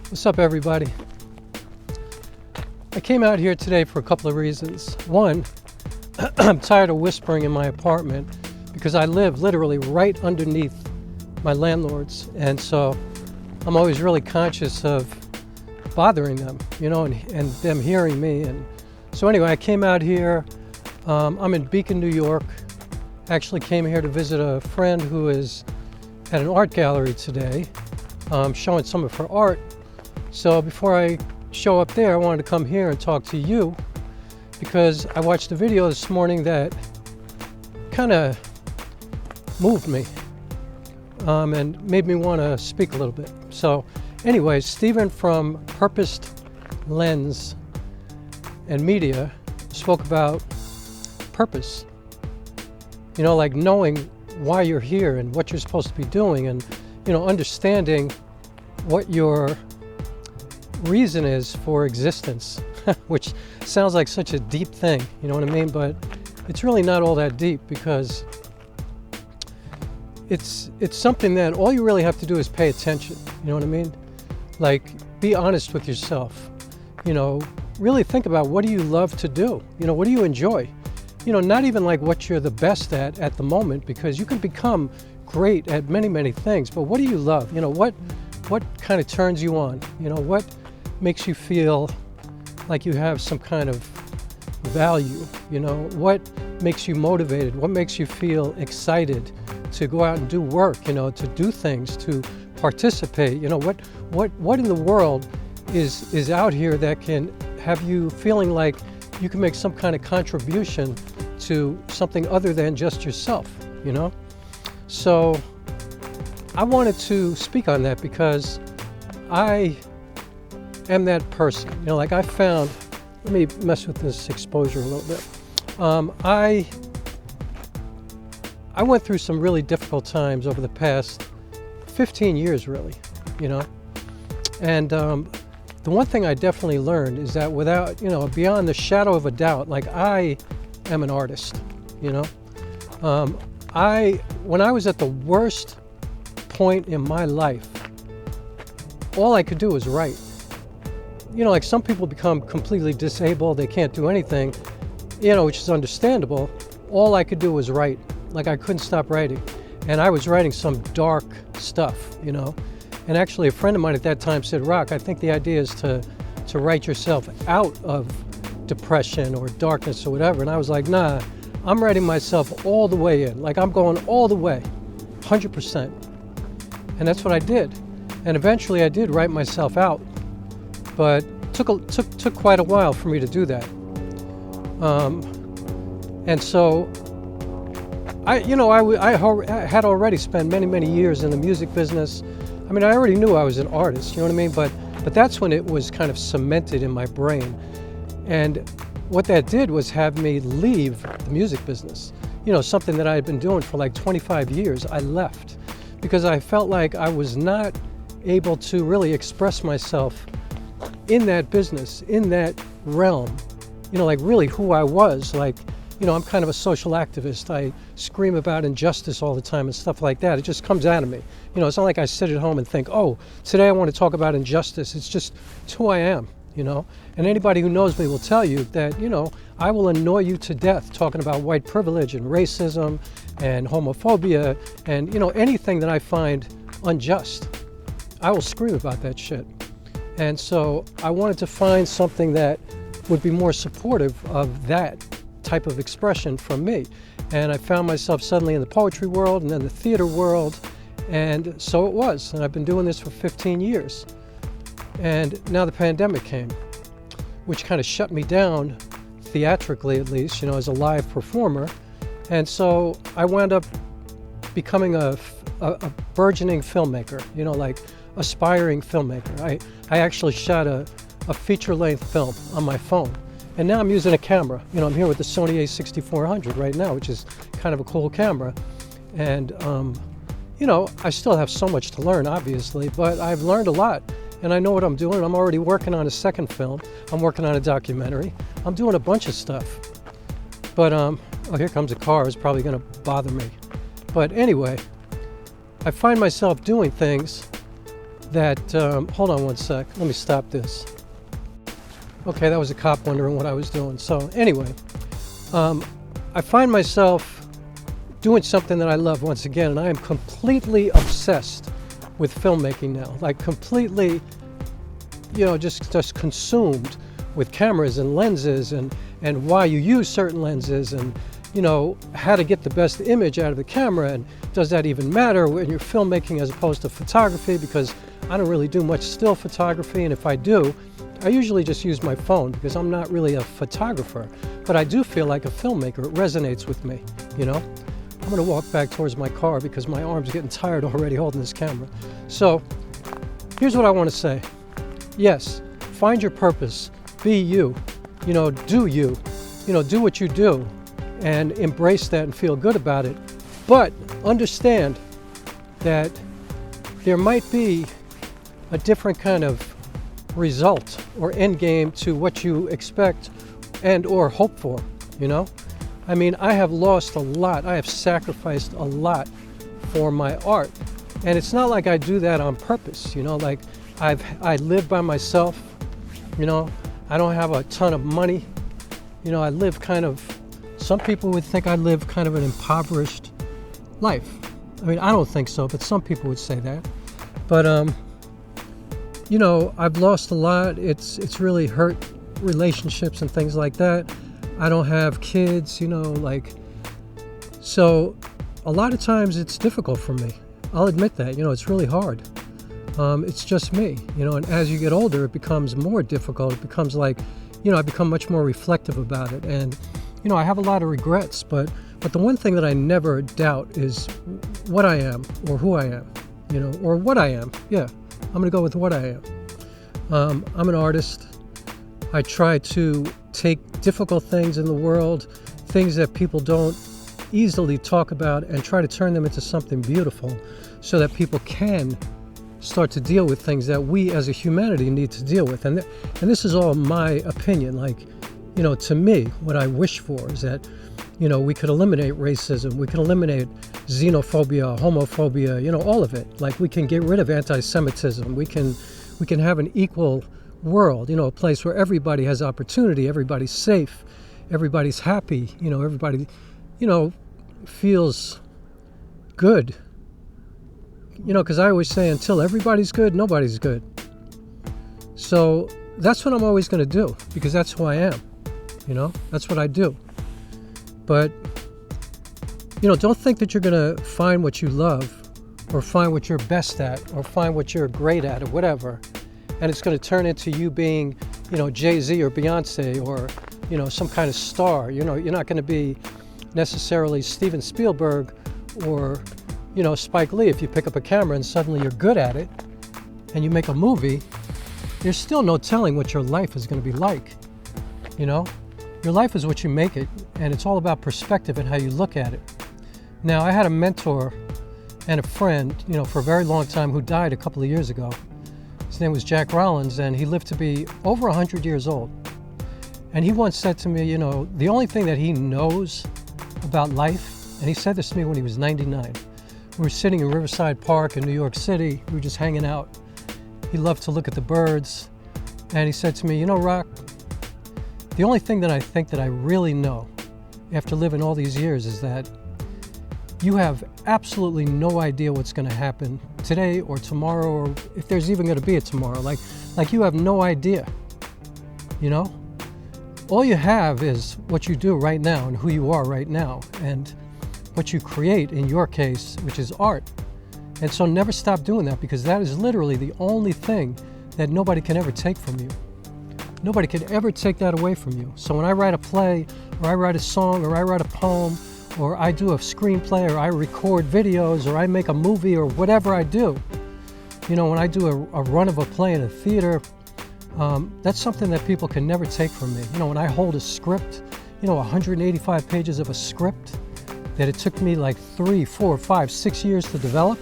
What's up, everybody? I came out here today for a couple of reasons. One, I'm tired of whispering in my apartment because I live literally right underneath my landlords, and so I'm always really conscious of bothering them, you know, and them hearing me. And so anyway, I came out here. I'm in Beacon, New York. Actually came here to visit a friend who is at an art gallery today, showing some of her art. So before I show up there, I wanted to come here and talk to you because I watched a video this morning that kind of moved me and made me want to speak a little bit. So anyway, Stephen from Purposed Lens and Media spoke about purpose. You know, like knowing why you're here and what you're supposed to be doing, and, you know, understanding what your reason is for existence, which sounds like such a deep thing, you know what I mean? But it's really not all that deep, because it's something that all you really have to do is pay attention, you know what I mean? Like, be honest with yourself, you know, really think about, what do you love to do? You know, what do you enjoy? You know, not even like what you're the best at the moment, because you can become great at many, many things, but what do you love? You know, what kind of turns you on? You know, what makes you feel like you have some kind of value? You know, what makes you motivated? What makes you feel excited to go out and do work, you know, to do things, to participate? You know, what in the world is out here that can have you feeling like you can make some kind of contribution to something other than just yourself, you know? So I wanted to speak on that because I am that person. You know, like I found, let me mess with this exposure a little bit. I went through some really difficult times over the past 15 years, really, you know? And the one thing I definitely learned is that without, you know, beyond the shadow of a doubt, like I am an artist, you know? When I was at the worst point in my life, all I could do was write. You know, like some people become completely disabled, they can't do anything, you know, which is understandable. All I could do was write. Like I couldn't stop writing. And I was writing some dark stuff, you know? And actually a friend of mine at that time said, Rock, I think the idea is to write yourself out of depression or darkness or whatever. And I was like, nah, I'm writing myself all the way in. Like I'm going all the way, 100%. And that's what I did. And eventually I did write myself out, but took quite a while for me to do that. And so I had already spent many, many years in the music business. I mean, I already knew I was an artist, you know what I mean? But that's when it was kind of cemented in my brain. And what that did was have me leave the music business. You know, something that I had been doing for like 25 years, I left because I felt like I was not able to really express myself in that business, in that realm. You know, like really who I was. Like, you know, I'm kind of a social activist. I scream about injustice all the time and stuff like that. It just comes out of me. You know, it's not like I sit at home and think, oh, today I want to talk about injustice. It's who I am, you know? And anybody who knows me will tell you that, you know, I will annoy you to death talking about white privilege and racism and homophobia and, you know, anything that I find unjust. I will scream about that shit. And so I wanted to find something that would be more supportive of that type of expression from me. And I found myself suddenly in the poetry world and then the theater world, and so it was. And I've been doing this for 15 years. And now the pandemic came, which kind of shut me down, theatrically at least, you know, as a live performer. And so I wound up becoming a burgeoning filmmaker, you know, like aspiring filmmaker. I actually shot a feature-length film on my phone. And now I'm using a camera. You know, I'm here with the Sony a6400 right now, which is kind of a cool camera. And, you know, I still have so much to learn, obviously, but I've learned a lot. And I know what I'm doing. I'm already working on a second film. I'm working on a documentary. I'm doing a bunch of stuff. But, oh, here comes a car. It's probably going to bother me. But anyway, I find myself doing things that, hold on one sec, let me stop this. Okay, that was a cop wondering what I was doing. So anyway, I find myself doing something that I love once again, and I am completely obsessed with filmmaking now. Like completely, you know, just consumed with cameras and lenses and why you use certain lenses and, you know, how to get the best image out of the camera, and does that even matter when you're filmmaking as opposed to photography, because I don't really do much still photography, and if I do, I usually just use my phone because I'm not really a photographer, but I do feel like a filmmaker. It resonates with me, you know? I'm gonna walk back towards my car because my arm's getting tired already holding this camera. So here's what I wanna say. Yes, find your purpose, be you, you know, do you, you know, do what you do and embrace that and feel good about it. But understand that there might be a different kind of result or end game to what you expect and or hope for, you know? I mean, I have lost a lot. I have sacrificed a lot for my art. And it's not like I do that on purpose, you know? Like I live by myself, you know? I don't have a ton of money. You know, I live kind of, some people would think I live kind of an impoverished life. I mean, I don't think so, but some people would say that. But, you know, I've lost a lot. It's really hurt relationships and things like that. I don't have kids, you know, like, so a lot of times it's difficult for me. I'll admit that, you know, it's really hard. It's just me, you know, and as you get older, it becomes more difficult. It becomes like, you know, I become much more reflective about it. And, you know, I have a lot of regrets, but the one thing that I never doubt is what I am or who I am, you know, or what I am. Yeah, I'm going to go with what I am. I'm an artist. I try to take difficult things in the world, things that people don't easily talk about, and try to turn them into something beautiful so that people can start to deal with things that we as a humanity need to deal with. And this is all my opinion. Like, you know, to me, what I wish for is that, you know, we could eliminate racism, we can eliminate xenophobia, homophobia, you know, all of it. Like, we can get rid of anti-Semitism, we can have an equal world, you know, a place where everybody has opportunity, everybody's safe, everybody's happy, you know, everybody, you know, feels good. You know, because I always say, until everybody's good, nobody's good. So that's what I'm always going to do, because that's who I am. You know, that's what I do. But, you know, don't think that you're going to find what you love or find what you're best at or find what you're great at or whatever, and it's going to turn into you being, you know, Jay-Z or Beyonce or, you know, some kind of star. You know, you're not going to be necessarily Steven Spielberg or, you know, Spike Lee. If you pick up a camera and suddenly you're good at it and you make a movie, there's still no telling what your life is going to be like. You know, your life is what you make it, and it's all about perspective and how you look at it. Now, I had a mentor and a friend, you know, for a very long time who died a couple of years ago. His name was Jack Rollins, and he lived to be over 100 years old. And he once said to me, you know, the only thing that he knows about life, and he said this to me when he was 99. We were sitting in Riverside Park in New York City. We were just hanging out. He loved to look at the birds. And he said to me, you know, Rock, the only thing that I think that I really know after living all these years is that you have absolutely no idea what's going to happen today or tomorrow, or if there's even going to be a tomorrow. Like you have no idea, you know? All you have is what you do right now and who you are right now and what you create, in your case, which is art. And so never stop doing that, because that is literally the only thing that nobody can ever take from you. Nobody can ever take that away from you. So when I write a play, or I write a song, or I write a poem, or I do a screenplay, or I record videos, or I make a movie, or whatever I do, you know, when I do a run of a play in a theater, that's something that people can never take from me. You know, when I hold a script, you know, 185 pages of a script that it took me like 3, 4, 5, 6 years to develop,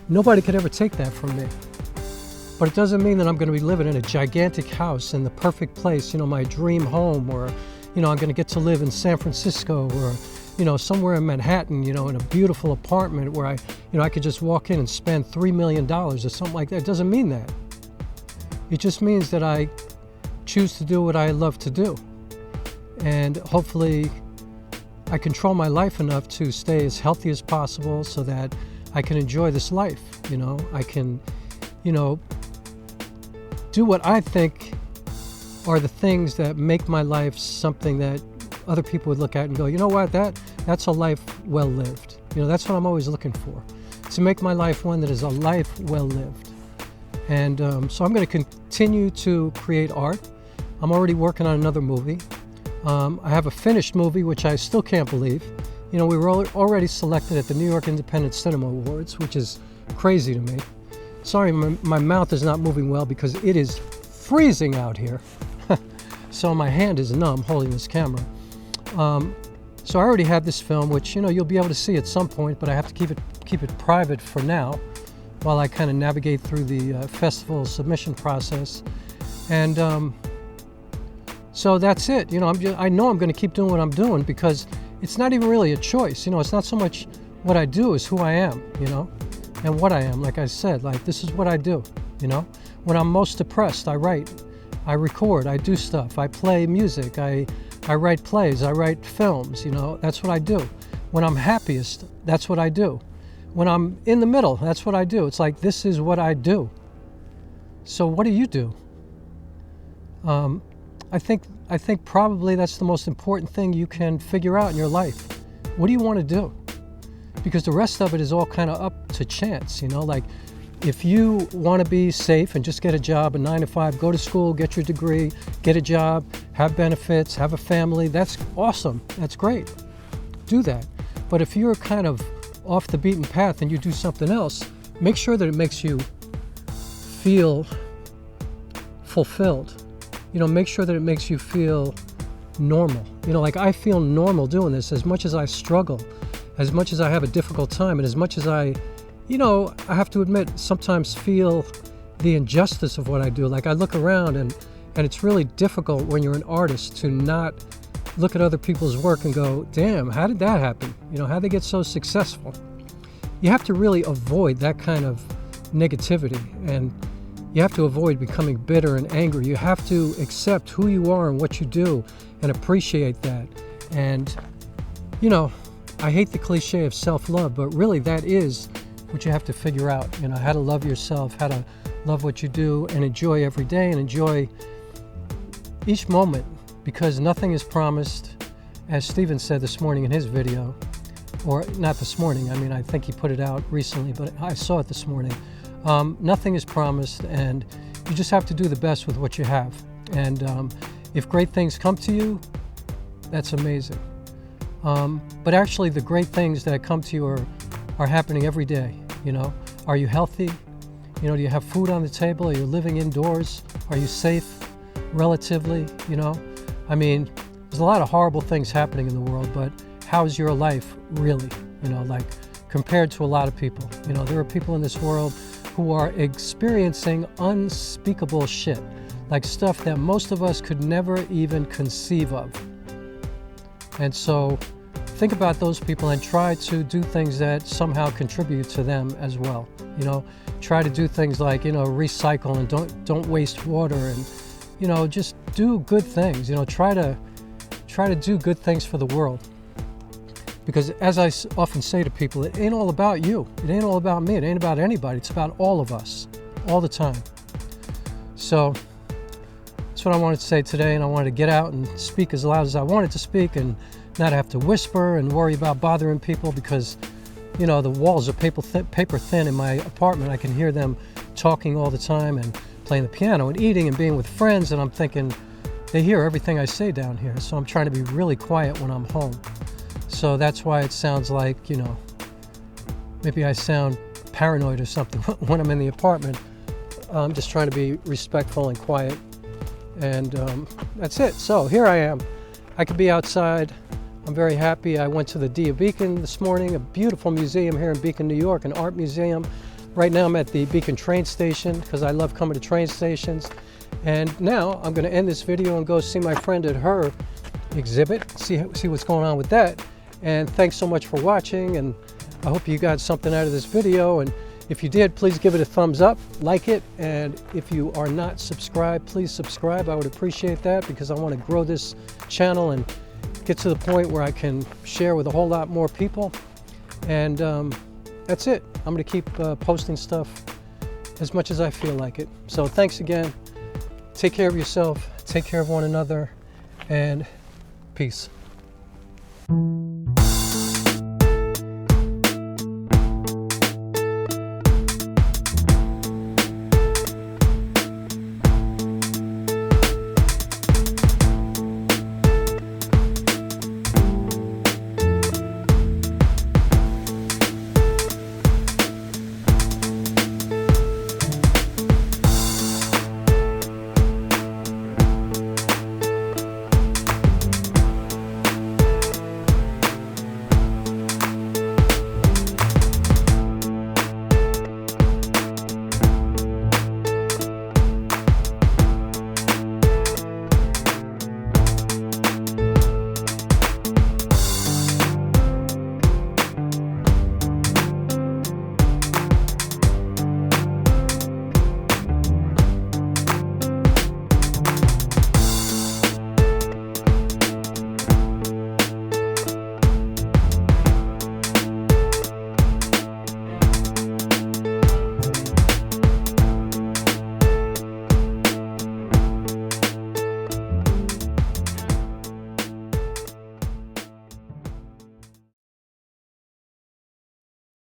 nobody could ever take that from me. But it doesn't mean that I'm going to be living in a gigantic house in the perfect place, you know, my dream home, or, you know, I'm going to get to live in San Francisco, or, you know, somewhere in Manhattan, you know, in a beautiful apartment where I could just walk in and spend $3 million or something like that. It doesn't mean that. It just means that I choose to do what I love to do. And hopefully I control my life enough to stay as healthy as possible so that I can enjoy this life, you know. I can, you know, do what I think are the things that make my life something that other people would look at and go, you know what, that's a life well lived. You know, that's what I'm always looking for, to make my life one that is a life well lived. And so I'm going to continue to create art. I'm already working on another movie. I have a finished movie, which I still can't believe. You know, we were already selected at the New York Independent Cinema Awards, which is crazy to me. Sorry, my mouth is not moving well because it is freezing out here. So my hand is numb holding this camera. So I already have this film, which, you know, you'll be able to see at some point, but I have to keep it private for now while I kind of navigate through the festival submission process. And so that's it. You know, I know I'm going to keep doing what I'm doing because it's not even really a choice. You know, it's not so much what I do as who I am, you know, and what I am. Like I said, like, this is what I do, you know. When I'm most depressed, I write, I record, I do stuff, I play music, I write plays, I write films, you know, that's what I do. When I'm happiest, that's what I do. When I'm in the middle, that's what I do. It's like, this is what I do. So what do you do? I think probably that's the most important thing you can figure out in your life. What do you want to do? Because the rest of it is all kind of up to chance, you know, like, if you want to be safe and just get a job, a 9-to-5, go to school, get your degree, get a job, have benefits, have a family, that's awesome. That's great. Do that. But if you're kind of off the beaten path and you do something else, make sure that it makes you feel fulfilled. You know, make sure that it makes you feel normal. You know, like, I feel normal doing this. As much as I struggle, as much as I have a difficult time, and as much as I, you know, I have to admit, sometimes feel the injustice of what I do. Like, I look around and it's really difficult when you're an artist to not look at other people's work and go, damn, how did that happen? You know, how'd they get so successful? You have to really avoid that kind of negativity, and you have to avoid becoming bitter and angry. You have to accept who you are and what you do and appreciate that. And, you know, I hate the cliche of self-love, but really that is what you have to figure out, you know, how to love yourself, how to love what you do, and enjoy every day and enjoy each moment, because nothing is promised, as Steven said this morning in his video, or not this morning, I mean, I think he put it out recently, but I saw it this morning. Nothing is promised, and you just have to do the best with what you have. And if great things come to you, that's amazing. But actually, the great things that come to you are happening every day, you know. Are you healthy? You know, do you have food on the table? Are you living indoors? Are you safe, relatively, you know? I mean, there's a lot of horrible things happening in the world, but how's your life really? You know, like, compared to a lot of people. You know, there are people in this world who are experiencing unspeakable shit, like stuff that most of us could never even conceive of. And so think about those people and try to do things that somehow contribute to them as well. You know, try to do things like, you know, recycle and don't waste water, and, you know, just do good things. You know, try to do good things for the world. Because as I often say to people, it ain't all about you. It ain't all about me. It ain't about anybody. It's about all of us, all the time. So that's what I wanted to say today, and I wanted to get out and speak as loud as I wanted to speak and not have to whisper and worry about bothering people, because, you know, the walls are paper thin in my apartment. I can hear them talking all the time and playing the piano and eating and being with friends, and I'm thinking they hear everything I say down here. So I'm trying to be really quiet when I'm home. So that's why it sounds like, you know, maybe I sound paranoid or something when I'm in the apartment. I'm just trying to be respectful and quiet. And that's it. So here I am. I could be outside. I'm very happy. I went to the Dia Beacon this morning, a beautiful museum here in Beacon, New York, an art museum. Right now I'm at the Beacon train station because I love coming to train stations. And now I'm going to end this video and go see my friend at her exhibit, see what's going on with that. And thanks so much for watching, and I hope you got something out of this video. And if you did, please give it a thumbs up, like it, and if you are not subscribed, please subscribe. I would appreciate that, because I want to grow this channel and get to the point where I can share with a whole lot more people. And that's it. I'm going to keep posting stuff as much as I feel like it. So thanks again. Take care of yourself, take care of one another, and peace.